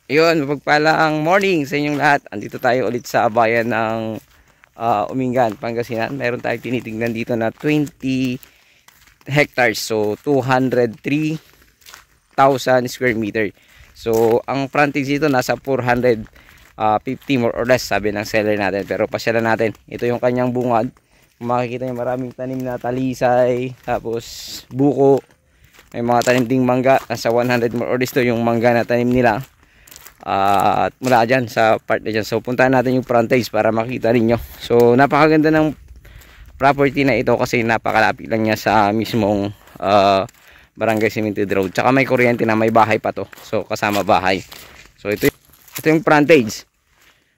Ayun, mapagpalang morning sa inyong lahat. Andito tayo ulit sa bayan ng Umingan, Pangasinan. Meron tayong tinitingnan dito na 20 hectares. So, 203,000 square meter. So, ang frontage dito nasa 450 more or less, sabi ng seller natin. Pero pasyalan natin. Ito yung kanyang bungad. Kung makikita nyo, maraming tanim na talisay, tapos buko. May mga tanim ding mangga. Nasa 100 more or less to yung mangga na tanim nila. At mula dyan sa part na dyan. So puntahan natin yung frontage para makita ninyo. So napakaganda ng property na ito kasi napakalapit lang niya sa mismong Barangay Cemented Road. Tsaka may kuryente na, may bahay pa to. So kasama bahay. So ito yung frontage.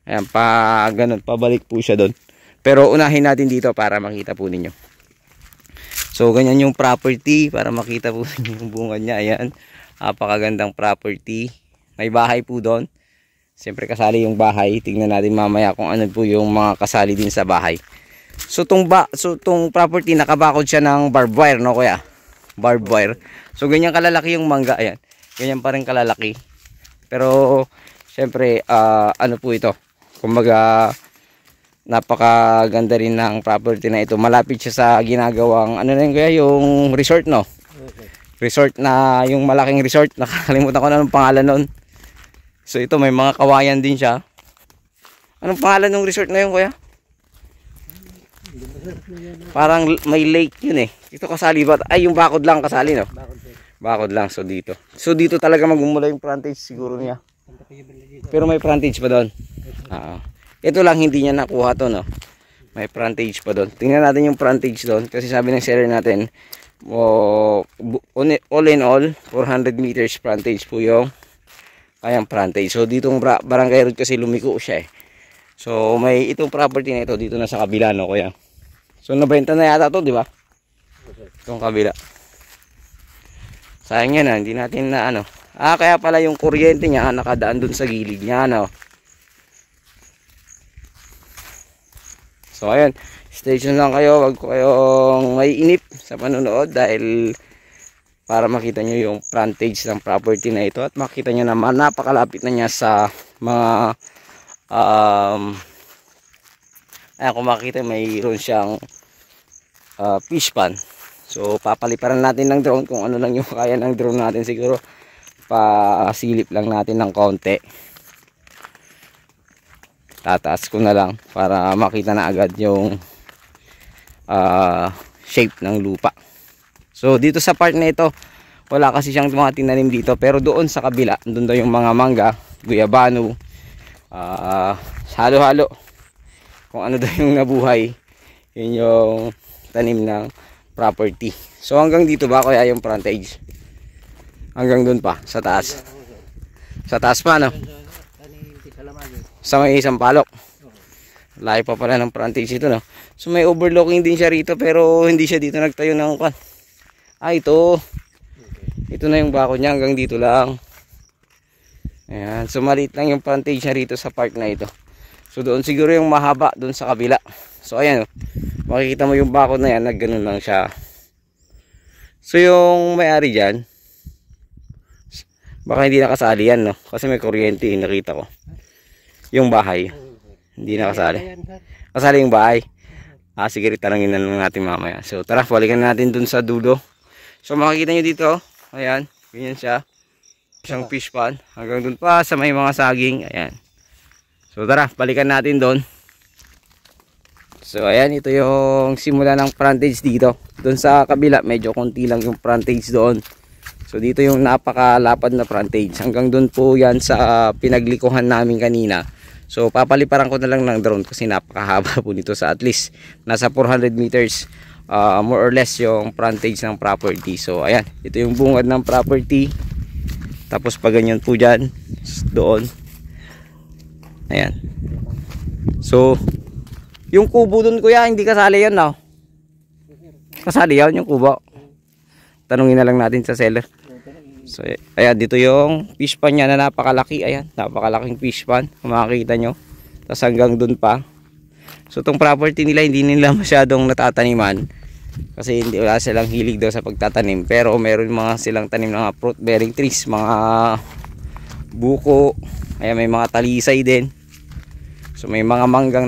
Ayan, pa ganun, pabalik po siya doon. Pero unahin natin dito para makita po ninyo. So ganyan yung property para makita po ninyo yung bungad niya. Ayan, napakagandang property. May bahay po doon. Siyempre kasali yung bahay. Tingnan natin mamaya kung ano po yung mga kasali din sa bahay. So tong property nakabakod siya ng barbed wire, no kuya? Barbed wire. So ganyan kalalaki yung mangga, ayan. Ganyan pa rin kalalaki. Pero siyempre ano po ito? Kumbaga napakaganda rin ng property na ito. Malapit siya sa ginagawang ano na yun kuya, yung resort, no? Resort na yung malaking resort. Nakalimutan ko na ng pangalan noon. So ito may mga kawayan din siya. Anong pangalan ng resort na yun kuya? Parang may lake yun eh. Ito kasali ba? Ay yung bakod lang kasali, no? Bakod lang. So dito talaga magmumula yung frontage siguro niya. Pero may frontage pa doon. Ito lang hindi niya nakuha to, no? May frontage pa doon. Tingnan natin yung frontage doon. Kasi sabi ng seller natin, all in all 400 meters frontage po yung kayang frontage. So ditong Barangay Road kasi lumiko siya eh. So may itong property na ito dito na sa kabila, no kuya. So nabenta na yata to, di ba? Itong kabila. Sayang yan, hindi natin na ano. Kaya pala yung kuryente niya nakadaan dun sa gilid niya, no. So ayan, stay tuned lang kayo, wag ko kayong may inip sa panonood dahil para makita nyo yung frontage ng property na ito at makita nyo naman napakalapit na niya sa mga ayan, kung makita mayroon siyang fish pan. So papaliparan natin ng drone kung ano lang yung kaya ng drone natin, siguro pasilip lang natin ng konti. Tataas ko na lang para makita na agad yung shape ng lupa. So dito sa part na ito, wala kasi siyang mga tinanim dito. Pero doon sa kabila, doon daw yung mga mangga, guyabano, halo-halo. Kung ano daw yung nabuhay, yun yung tanim ng property. So hanggang dito ba kaya yung frontage? Hanggang doon pa, sa taas. Sa taas pa, no? Sa may isang palok. Layo pa pala ng frontage ito, no? So may overlooking din siya rito, pero hindi siya dito nagtayo ng kwan. Ito na yung bako niya, hanggang dito lang. Ayan, so maliit lang yung frontage niya rito sa park na ito. So doon siguro yung mahaba doon sa kabila. So ayan, makikita mo yung bako na yan, nagganon lang siya. So yung may-ari dyan, baka hindi nakasali yan, no? Kasi may kuryente, nakita ko. Yung bahay, hindi nakasali. Kasali yung bahay. Sige, tanongin na lang natin mamaya. So tara, balikan natin dun sa dulo. So makikita nyo dito, ayan, ganyan siya. Isang fish pan, hanggang dun pa sa may mga saging, ayan. So tara, balikan natin dun. So ayan, ito yung simula ng frontage dito. Dun sa kabila, medyo konti lang yung frontage doon. So dito yung napakalapad na frontage. Hanggang dun po yan sa pinaglikuhan namin kanina. So papaliparan ko na lang ng drone kasi napakahaba po nito, sa at least nasa 400 meters more or less yung frontage ng property. So ayan, ito yung bungad ng property. Tapos pag ganyan po dyan, doon. Ayan. So yung kubo dun kuya, hindi kasali yan, no? Kasali yan yung kubo. Tanungin na lang natin sa seller. So ayan, dito yung fish pan niya na napakalaki. Ayan, napakalaking fish pan, kung makikita nyo. Tapos hanggang dun pa. So itong property nila, hindi nila masyadong natataniman kasi hindi, wala silang hilig daw sa pagtatanim. Pero meron mga silang tanim ng mga fruit bearing trees, mga buko, Ayan, may mga talisay din. So may mga manggang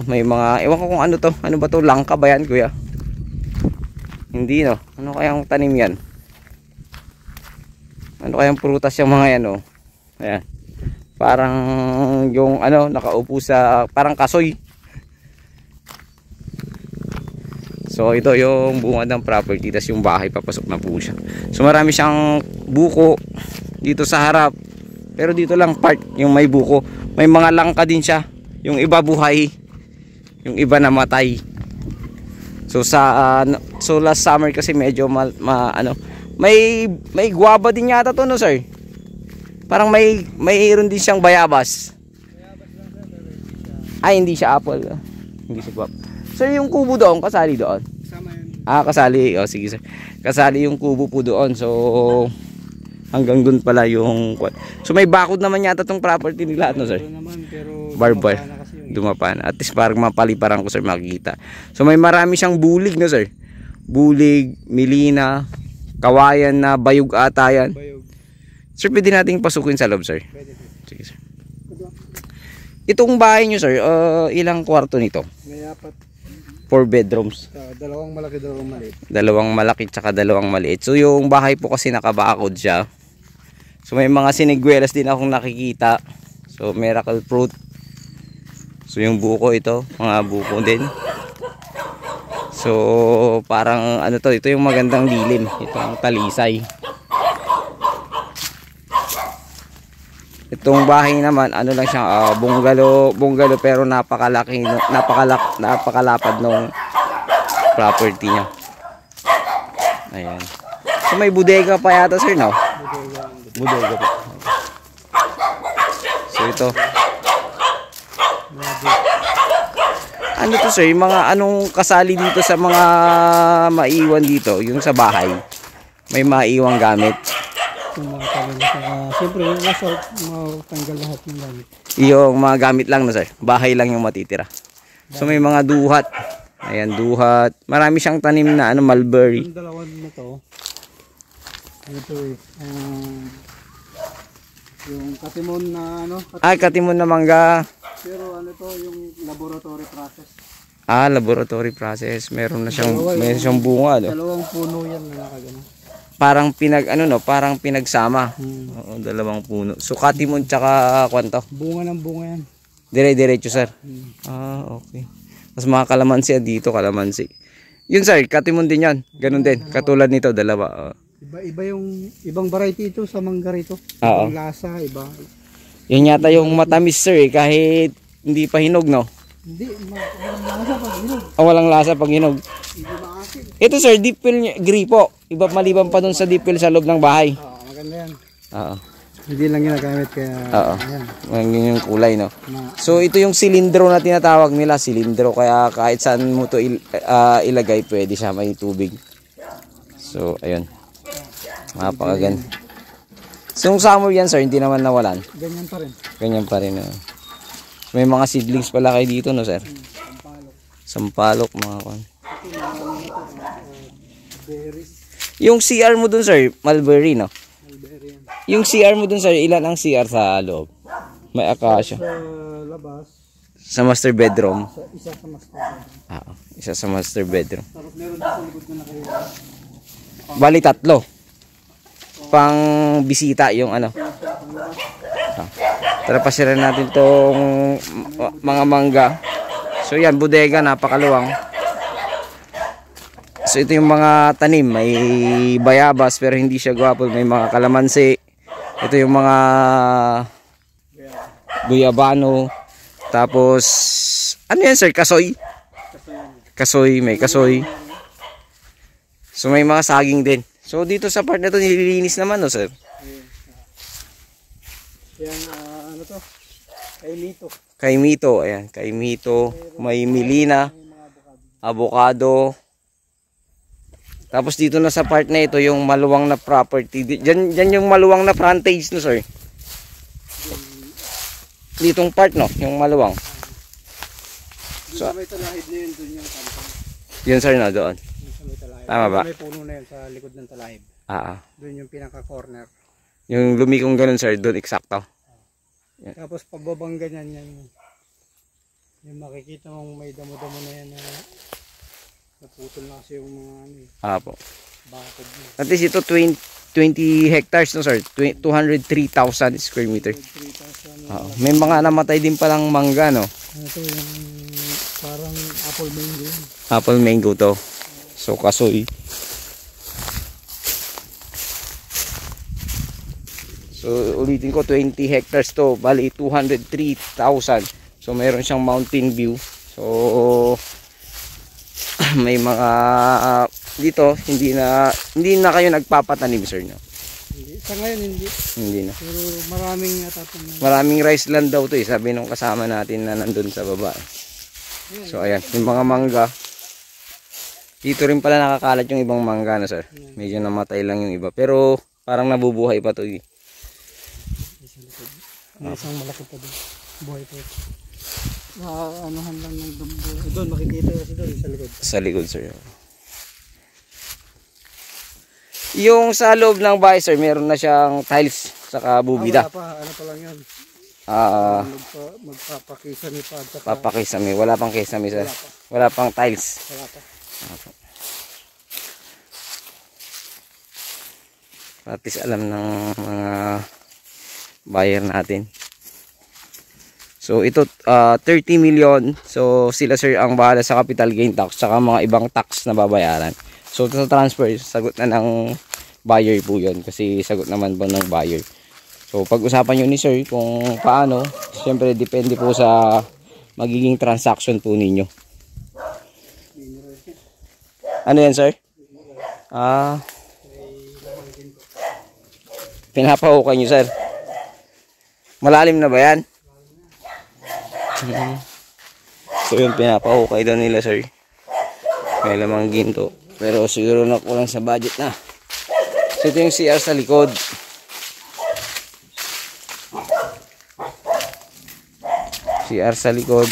may mga, ewan ko kung ano to. Ano ba to? Langka ba yan, kuya? Hindi, no? Ano kayang tanim yan? Ano kayang prutas yung mga yan, no? Ayan. Parang yung nakaupo sa parang kasoy. So ito yung bungad ng property, tas yung bahay papasok na po siya. So marami siyang buko dito sa harap. Pero dito lang part yung may buko. May mga langka din siya. Yung iba buhay, yung iba namatay. So last summer kasi medyo may guava din yata to, no sir? Parang mayroon din siyang bayabas. Ay, hindi siya apple. Hindi siya guava. Sir, yung kubo doon, kasali doon? Kasama yun. Kasali. O, sige sir. Kasali yung kubo po doon. So hanggang doon pala yung. So may bakod naman yata tong property nila, no sir? Naman, pero Barbar. Dumapan. At least parang mapaliparan ko sir makikita. So may marami siyang bulig, no sir? Bulig, milina, kawayan na bayog ata yan. Bayog. Sir, pwede nating pasukin sa loob, sir? Pwede. Sige, sir. Itong bahay nyo, sir, ilang kwarto nito? May 4. 4 bedrooms. Dalawang malaki, dalawang maliit. Dalawang malaki tsaka dalawang maliit. So yung bahay po kasi nakabakod siya. So may mga siniguelas din akong nakikita. So miracle fruit. So yung buko ito, mga buko din. So parang ito yung magandang dilim. Ito ang talisay. Itong bahay naman, lang siya, bungalow pero napakalapad nung property niya. Ayan. So may bodega pa yata sir, no? Bodega pa. So ito. Ano to sir, yung mga anong kasali dito sa mga maiwan dito, yung sa bahay. May maiwang gamit. Yung mga talim siyempre yung assault, matanggal lahat yung gamit. Yung mga gamit lang, no sir. Bahay lang yung matitira. So may mga duhat. Ayan, duhat. Marami siyang tanim na mulberry. Yung dalawan na to. Ito yung katimon na Katimon na mangga. Pero to yung laboratory process. Laboratory process. Meron siyang bunga, no? Dalawang puno yan na nakagano. Parang parang pinagsama. Oo, dalawang puno. So katimon tsaka kwanto. Bunga ng bunga yan. Dire-diretso sir. Okay. Mas mga kalamansi dito, kalamansi. Yun sir, katimon din yan. Ganun din. Katulad nito, dalawa. Iba yung ibang variety ito sa mangga rito. Ibang lasa, iba. Yan yata yung matamis sir, kahit hindi pa hinog, no? Hindi, walang lasa pag hinog. Walang lasa pag hinog. Hindi maasin. Ito sir, deep fill gripo. Iba maliban pa dun sa deep fill sa loob ng bahay. Maganda yan. Hindi lang ginagamit kaya ayan. Yun yung kulay, no? So ito yung silindro na tinatawag nila, silindro. Kaya kahit saan mo to ilagay, pwede siya, may tubig. So ayun. Mapakaganda. So yung summer yan sir, hindi naman nawalan. Ganyan pa rin. Ganyan pa rin. May mga seedlings pala kayo dito, no sir? Sampalok, mga kan. Yung CR mo dun sir, mulberry, no? Mulberry yan. Yung CR mo dun sir, ilan ang CR sa loob? May akasya. Sa labas. Sa master bedroom. Isa sa master bedroom. Isa sa master bedroom. Tapos meron din sa likod na nakikita. Bali 3. Pang bisita yung Tara pasiran natin tong mga mangga. So yan, bodega, napakaluwang. So ito yung mga tanim, may bayabas pero hindi siya guwapo, may mga kalamansi. Ito yung mga guyabano. Tapos ano yan sir, kasoy? Kasoy, may kasoy. So may mga saging din. So dito sa part na to nililinis naman, no sir? Yan, to? Kaimito. Kaimito, ayan, kaimito. May milina, avocado. Tapos dito na sa part na ito yung maluwang na property. Diyan yung maluwang na frontage, no sir? Ditong part, no, yung maluwang. So may talahib na yun, dun yung kampang. Yun sir, na doon. Tama ba? May puno na yun sa likod ng talahib. Ah. Doon yung pinaka-corner. Yung lumikong ganun sir, doon eksakto. Tapos pababang ganyan yan. Yung makikita mong may damo-damo na yan na naputol na kasi yung mga ano eh, Apo. bakod niya. At least ito 20 hectares no sir. 203,000 square meter. 3,000. May mga namatay din palang mangga no. Ito yung parang apple mango yun. Apple mango to. So kasoy. So ulitin ko 20 hectares to, bali 203,000. So mayroon siyang mountain view. So may mga dito hindi na kayo nagpapatanim sir no. Hindi. Sa ngayon hindi. Hindi na. Pero maraming natatanim. Maraming rice land daw to eh, sabi nung kasama natin na nandun sa baba. So ayan, yung mga mangga. Dito rin pala nakakalat yung ibang mangga na sir. Medyo namatay lang yung iba. Pero parang nabubuhay pa to eh. May isang malaki pa doon. Buhay pa ito. Anuhan lang ng dumbo. Doon makikita kasi doon sa likod. Sa likod sir. Yung sa loob ng bahay sir, meron na siyang tiles saka bubida. Wala pa. Ano pa lang yan. Magpapakisami pa. Papakisami. Wala pang kisame sir. Wala pa. Wala pang tiles. Wala pa. At least alam ng mga buyer natin. So ito 30 million. So sila sir ang bahala sa capital gain tax saka mga ibang tax na babayaran. So sa transfer sagot na ng buyer po 'yon kasi sagot naman po ng buyer. So pag-usapan niyo ni sir kung paano, siyempre depende po sa magiging transaction po ninyo. Ano yan sir? Pinapahukay niyo sir. Malalim na ba yan? So yun, pinapahukay daw nila sir. May lamang ginto. Pero siguro nakulang sa budget na. So ito yung CR sa likod. CR sa likod.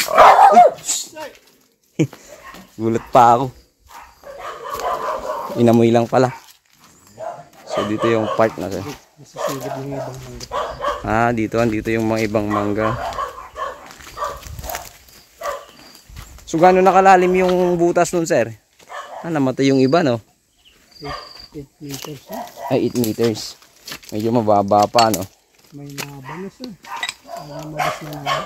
Gulat pa ako. Inamoy lang pala. So dito yung part na sir. Nasisigit ng ibang mangga. Dito yung mga ibang mangga. So gaano nakalalim yung butas nun sir? Namatay yung iba no? 8 meters na. Ay 8 meters. Medyo mababa pa no? May naba na sir. Mabas na nga.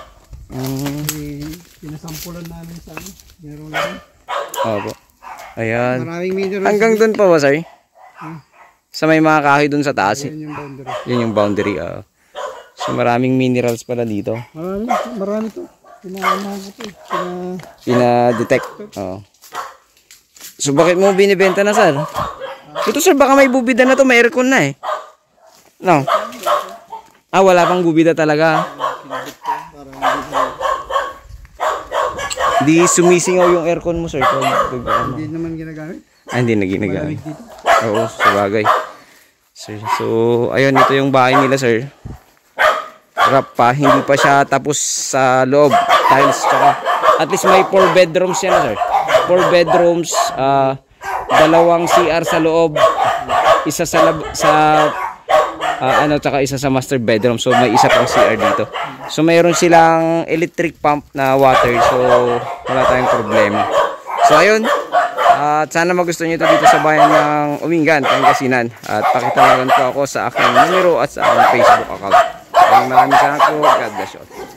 Pinasampulan namin sa ano. Meron lang. Opo. Ayan. Maraming minerals. Hanggang dun pa ba sir? Sa may mga kahoy dun sa taas. Yan yung boundary. Yun yung boundary. So maraming minerals pala dito. Marami to. Pinahanahan ko to. Pina-detect. So bakit mo binibenta na sir? Ito sir baka may bubida na to. May aircon na eh. No? Wala pang bubida talaga. Di sumisingaw yung aircon mo sir. Hindi naman ginagamit. Hindi na ginagamit. Malamig dito. Oo, sabagay. Sir, so, ayun, ito yung bahay nila, sir. Wrap pa, hindi pa siya tapos sa loob. Tiles, tsaka, at least may 4 bedrooms yan, sir. 4 bedrooms, 2 CR sa loob, isa tsaka isa sa master bedroom. So, may isa pang CR dito. So, mayroon silang electric pump na water. So, wala tayong problema. So, ayun. At sana magustuhan nyo ito dito sa bayan ng Umingan, Pangasinan. At pakitalagan po ako sa aking numero at sa aking Facebook account. Maraming salamat po. God bless you.